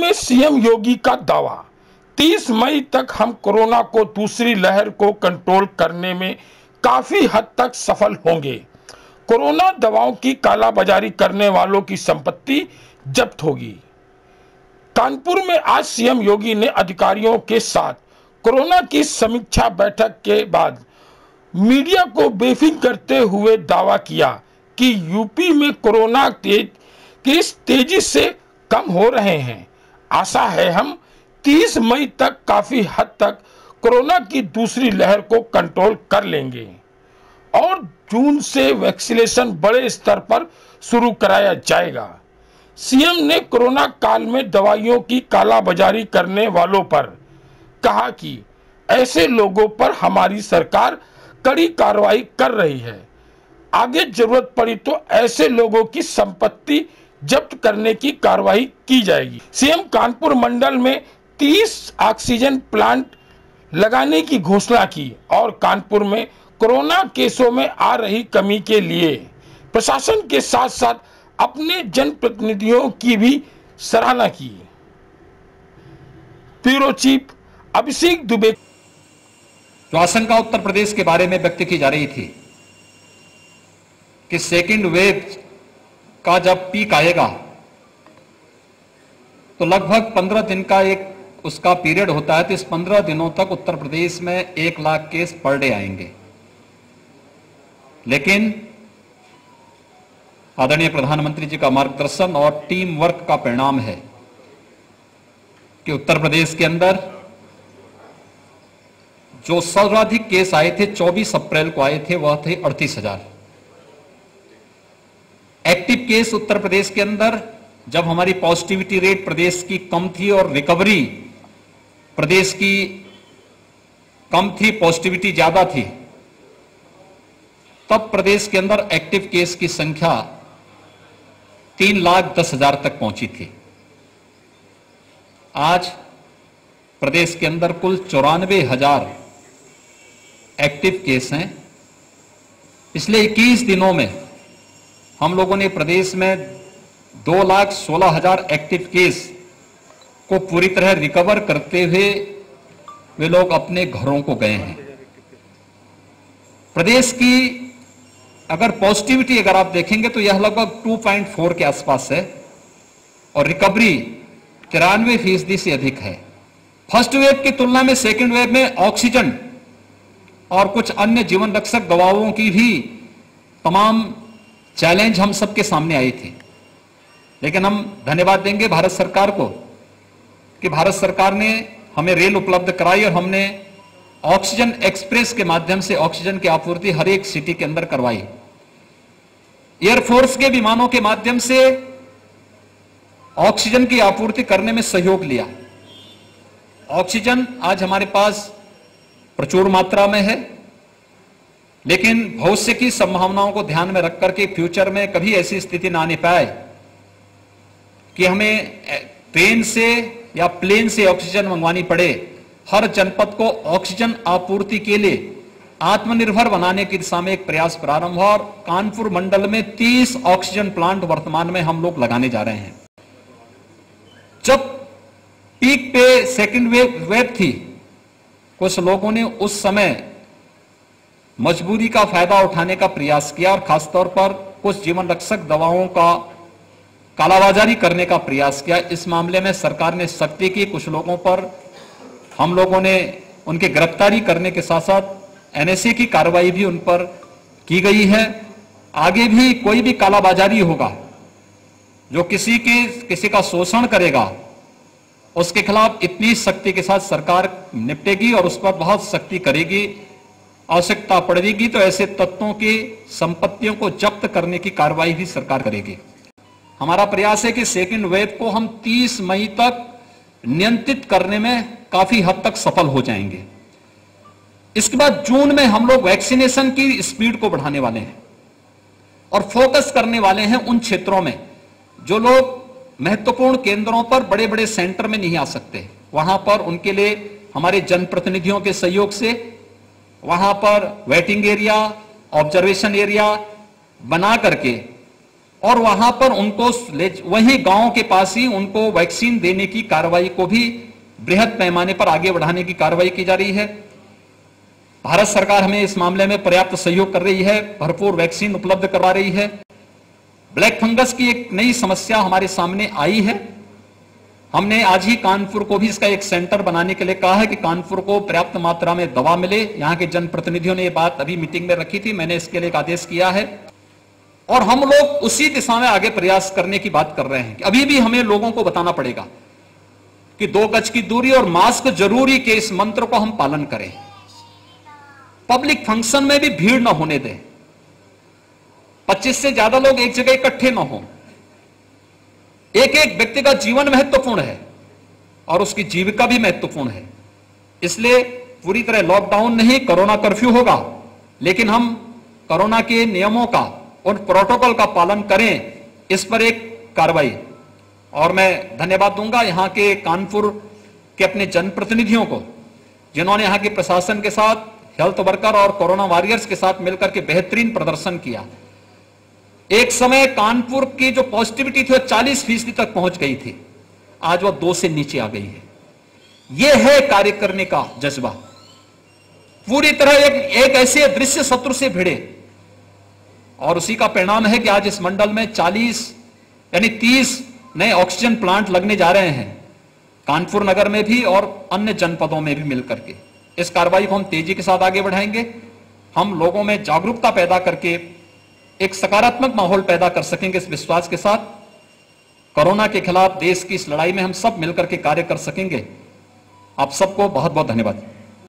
में सीएम योगी का दावा, 30 मई तक हम कोरोना को दूसरी लहर को कंट्रोल करने में काफी हद तक सफल होंगे। कोरोना दवाओं की कालाबाजारी करने वालों की संपत्ति जब्त होगी। कानपुर में आज सीएम योगी ने अधिकारियों के साथ कोरोना की समीक्षा बैठक के बाद मीडिया को ब्रीफिंग करते हुए दावा किया कि यूपी में कोरोना केस तेजी से कम हो रहे हैं। आशा है हम 30 मई तक काफी हद तक कोरोना की दूसरी लहर को कंट्रोल कर लेंगे और जून से वैक्सीनेशन बड़े स्तर पर शुरू कराया जाएगा। सीएम ने कोरोना काल में दवाइयों की कालाबाजारी करने वालों पर कहा कि ऐसे लोगों पर हमारी सरकार कड़ी कार्रवाई कर रही है। आगे जरूरत पड़ी तो ऐसे लोगों की संपत्ति जब्त करने की कार्रवाई की जाएगी। सीएम कानपुर मंडल में 30 ऑक्सीजन प्लांट लगाने की घोषणा की और कानपुर में कोरोना केसों में आ रही कमी के लिए प्रशासन के साथ साथ अपने जनप्रतिनिधियों की भी सराहना की। ब्यूरो चीफ अभिषेक दुबे। जो आशंका उत्तर प्रदेश के बारे में व्यक्त की जा रही थी कि सेकेंड वेव का जब पीक आएगा तो लगभग 15 दिन का एक उसका पीरियड होता है, तो इस 15 दिनों तक उत्तर प्रदेश में 1 लाख केस पर डे आएंगे। लेकिन आदरणीय प्रधानमंत्री जी का मार्गदर्शन और टीम वर्क का परिणाम है कि उत्तर प्रदेश के अंदर जो सर्वाधिक केस आए थे 24 अप्रैल को आए थे वह थे 38,000। एक्टिव केस उत्तर प्रदेश के अंदर जब हमारी पॉजिटिविटी रेट प्रदेश की कम थी और रिकवरी प्रदेश की कम थी, पॉजिटिविटी ज्यादा थी, तब प्रदेश के अंदर एक्टिव केस की संख्या 3,10,000 तक पहुंची थी। आज प्रदेश के अंदर कुल 94,000 एक्टिव केस हैं। पिछले 21 दिनों में हम लोगों ने प्रदेश में 2,16,000 एक्टिव केस को पूरी तरह रिकवर करते हुए वे लोग अपने घरों को गए हैं। प्रदेश की अगर पॉजिटिविटी अगर आप देखेंगे तो यह लगभग 2.4 के आसपास है और रिकवरी 93% से अधिक है। फर्स्ट वेव की तुलना में सेकेंड वेव में ऑक्सीजन और कुछ अन्य जीवन रक्षक दवाओं की भी तमाम चैलेंज हम सबके सामने आई थी। लेकिन हम धन्यवाद देंगे भारत सरकार को कि भारत सरकार ने हमें रेल उपलब्ध कराई और हमने ऑक्सीजन एक्सप्रेस के माध्यम से ऑक्सीजन की आपूर्ति हर एक सिटी के अंदर करवाई। एयरफोर्स के विमानों के माध्यम से ऑक्सीजन की आपूर्ति करने में सहयोग लिया। ऑक्सीजन आज हमारे पास प्रचुर मात्रा में है, लेकिन भविष्य की संभावनाओं को ध्यान में रखकर के फ्यूचर में कभी ऐसी स्थिति ना आने पाए कि हमें ट्रेन से या प्लेन से ऑक्सीजन मंगवानी पड़े। हर जनपद को ऑक्सीजन आपूर्ति के लिए आत्मनिर्भर बनाने की दिशा में एक प्रयास प्रारंभ हुआ और कानपुर मंडल में 30 ऑक्सीजन प्लांट वर्तमान में हम लोग लगाने जा रहे हैं। जब पीक पे सेकेंड वेव थी, कुछ लोगों ने उस समय मजबूरी का फायदा उठाने का प्रयास किया और खासतौर पर कुछ जीवन रक्षक दवाओं का कालाबाजारी करने का प्रयास किया। इस मामले में सरकार ने सख्ती की, कुछ लोगों पर हम लोगों ने उनकी गिरफ्तारी करने के साथ साथ एनएसए की कार्रवाई भी उन पर की गई है। आगे भी कोई भी कालाबाजारी होगा, जो किसी का शोषण करेगा, उसके खिलाफ इतनी सख्ती के साथ सरकार निपटेगी और उस पर बहुत सख्ती करेगी। आवश्यकता पड़ेगी तो ऐसे तत्वों की संपत्तियों को जब्त करने की कार्रवाई भी सरकार करेगी। हमारा प्रयास है कि सेकेंड वेव को हम 30 मई तक नियंत्रित करने में काफी हद तक सफल हो जाएंगे। इसके बाद जून में हम लोग वैक्सीनेशन की स्पीड को बढ़ाने वाले हैं और फोकस करने वाले हैं उन क्षेत्रों में जो लोग महत्वपूर्ण केंद्रों पर बड़े बड़े सेंटर में नहीं आ सकते। वहां पर उनके लिए हमारे जनप्रतिनिधियों के सहयोग से वहां पर वेटिंग एरिया, ऑब्जर्वेशन एरिया बना करके और वहां पर उनको वही गांव के पास ही उनको वैक्सीन देने की कार्रवाई को भी बृहद पैमाने पर आगे बढ़ाने की कार्रवाई की जा रही है। भारत सरकार हमें इस मामले में पर्याप्त सहयोग कर रही है, भरपूर वैक्सीन उपलब्ध करवा रही है। ब्लैक फंगस की एक नई समस्या हमारे सामने आई है। हमने आज ही कानपुर को भी इसका एक सेंटर बनाने के लिए कहा है कि कानपुर को पर्याप्त मात्रा में दवा मिले। यहां के जनप्रतिनिधियों ने यह बात अभी मीटिंग में रखी थी, मैंने इसके लिए एक आदेश किया है और हम लोग उसी दिशा में आगे प्रयास करने की बात कर रहे हैं कि अभी भी हमें लोगों को बताना पड़ेगा कि 2 गज की दूरी और मास्क जरूरी के इस मंत्र को हम पालन करें। पब्लिक फंक्शन में भी भीड़ ना होने दें, 25 से ज्यादा लोग एक जगह इकट्ठे ना हो। एक एक व्यक्ति का जीवन महत्वपूर्ण है और उसकी जीविका भी महत्वपूर्ण है। इसलिए पूरी तरह लॉकडाउन नहीं, कोरोना कर्फ्यू होगा, लेकिन हम कोरोना के नियमों का और प्रोटोकॉल का पालन करें, इस पर एक कार्रवाई। और मैं धन्यवाद दूंगा यहां के कानपुर के अपने जनप्रतिनिधियों को, जिन्होंने यहां के प्रशासन के साथ, हेल्थ वर्कर और कोरोना वॉरियर्स के साथ मिलकर के बेहतरीन प्रदर्शन किया। एक समय कानपुर की जो पॉजिटिविटी थी वो 40% तक पहुंच गई थी, आज वह 2 से नीचे आ गई है। यह है कार्य करने का जज्बा। पूरी तरह एक ऐसे दृश्य शत्रु से भिड़े और उसी का परिणाम है कि आज इस मंडल में 30 नए ऑक्सीजन प्लांट लगने जा रहे हैं, कानपुर नगर में भी और अन्य जनपदों में भी मिलकर के। इस कार्रवाई को हम तेजी के साथ आगे बढ़ाएंगे। हम लोगों में जागरूकता पैदा करके एक सकारात्मक माहौल पैदा कर सकेंगे। इस विश्वास के साथ कोरोना के खिलाफ देश की इस लड़ाई में हम सब मिलकर के कार्य कर सकेंगे। आप सबको बहुत बहुत धन्यवाद।